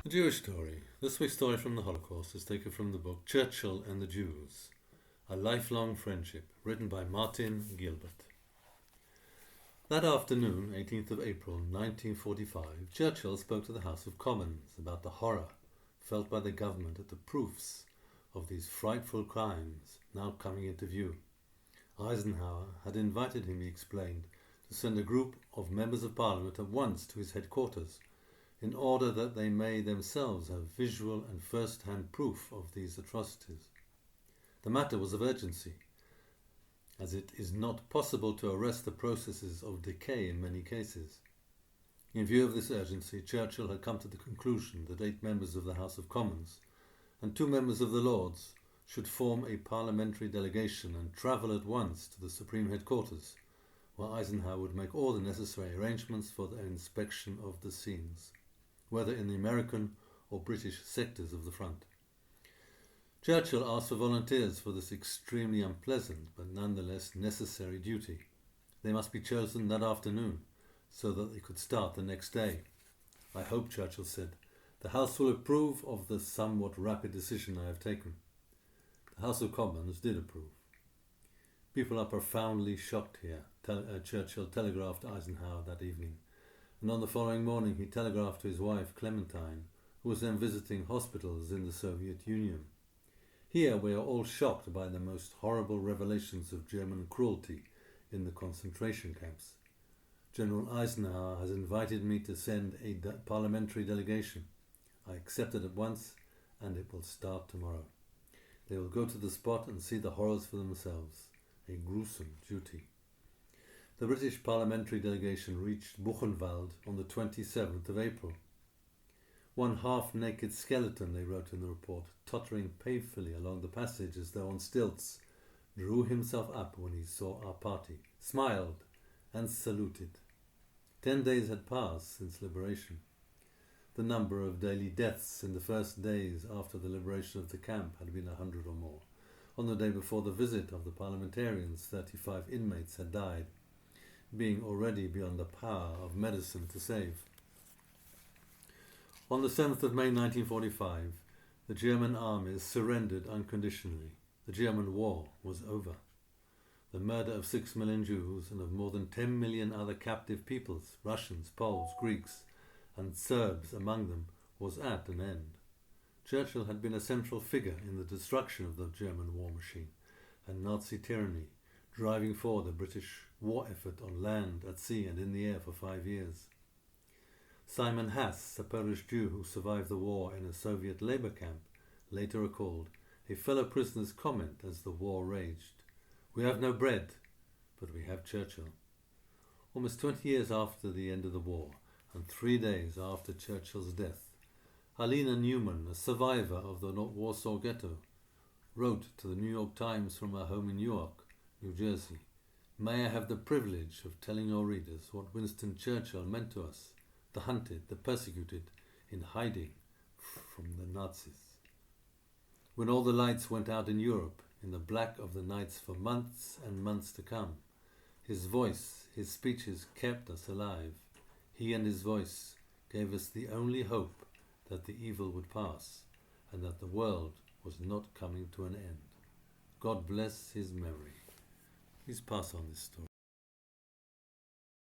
A Jewish story. This week's story from the Holocaust is taken from the book Churchill and the Jews, A Lifelong Friendship, written by Martin Gilbert. That afternoon, 18th of April 1945, Churchill spoke to the House of Commons about the horror felt by the government at the proofs of these frightful crimes now coming into view. Eisenhower had invited him, he explained, to send a group of members of Parliament at once to his headquarters, in order that they may themselves have visual and first-hand proof of these atrocities. The matter was of urgency, as it is not possible to arrest the processes of decay in many cases. In view of this urgency, Churchill had come to the conclusion that 8 members of the House of Commons and 2 members of the Lords should form a parliamentary delegation and travel at once to the Supreme Headquarters, where Eisenhower would make all the necessary arrangements for their inspection of the scenes, whether in the American or British sectors of the front. Churchill asked for volunteers for this extremely unpleasant but nonetheless necessary duty. They must be chosen that afternoon, so that they could start the next day. "I hope," Churchill said, "the House will approve of the somewhat rapid decision I have taken." The House of Commons did approve. "People are profoundly shocked here," Churchill telegraphed Eisenhower that evening, and on the following morning he telegraphed to his wife Clementine, who was then visiting hospitals in the Soviet Union. "Here we are all shocked by the most horrible revelations of German cruelty in the concentration camps. General Eisenhower has invited me to send a parliamentary delegation. I accepted at once, and it will start tomorrow. They will go to the spot and see the horrors for themselves. A gruesome duty." The British parliamentary delegation reached Buchenwald on the 27th of April. "One half-naked skeleton," they wrote in the report, tottering painfully along the passage as though on stilts, drew himself up when he saw our party, smiled, and saluted. 10 days had passed since liberation. The number of daily deaths in the first days after the liberation of the camp had been 100 or more. On the day before the visit of the parliamentarians, 35 inmates had died, being already beyond the power of medicine to save. On the 7th of May 1945, the German armies surrendered unconditionally. The German war was over. The murder of 6 million Jews and of more than 10 million other captive peoples, Russians, Poles, Greeks, and Serbs among them, was at an end. Churchill had been a central figure in the destruction of the German war machine and Nazi tyranny, driving forward the British war effort on land, at sea and in the air for 5 years. Simon Hass, a Polish Jew who survived the war in a Soviet labor camp, later recalled a fellow prisoner's comment as the war raged: "We have no bread, but we have Churchill." Almost 20 years after the end of the war, and 3 days after Churchill's death, Halina Newman, a survivor of the Warsaw Ghetto, wrote to the New York Times from her home in Newark, New Jersey, "May I have the privilege of telling your readers what Winston Churchill meant to us, the hunted, the persecuted, in hiding from the Nazis. When all the lights went out in Europe, in the black of the nights for months and months to come, his voice, his speeches kept us alive. He and his voice gave us the only hope that the evil would pass and that the world was not coming to an end. God bless his memory." Please pass on this story.